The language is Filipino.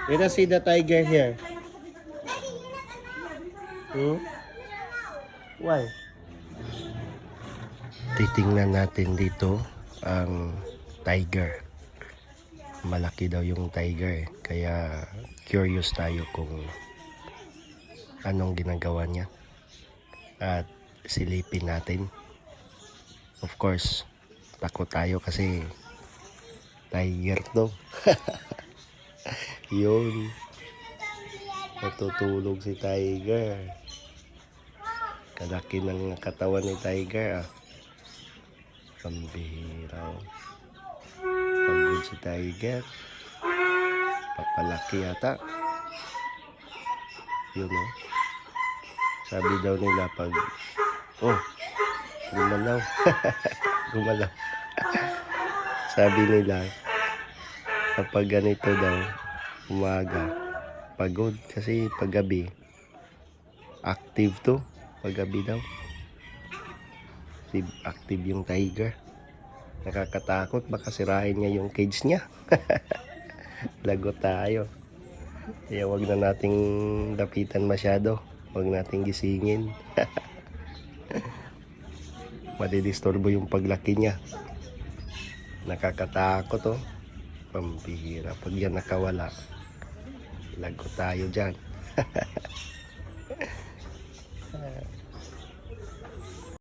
Let us see the tiger here. Why? Titingnan natin dito ang tiger. Malaki daw yung tiger, kaya curious tayo kung anong ginagawa niya at silipin natin. Of course, takot tayo kasi tiger to. Yun, natutulog si tiger. Kalaki ng katawan ni tiger, ah. Pambihira, oh. Pagod si tiger. Papalaki yata. Yun, oh. Sabi daw nila pag gumalaw. Gumalaw. Sabi nila kapag ganito daw umaga, pagod kasi paggabi active to. Paggabi daw active yung tiger. Nakakatakot, baka sirain niya yung cage niya. Lagot tayo. Kaya wag na nating lapitan masyado. Wag nating gisingin. Madidisturbo yung paglaki niya. Nakakatakot, oh. Pambihira. Pag yan nakawala, lagot tayo dyan.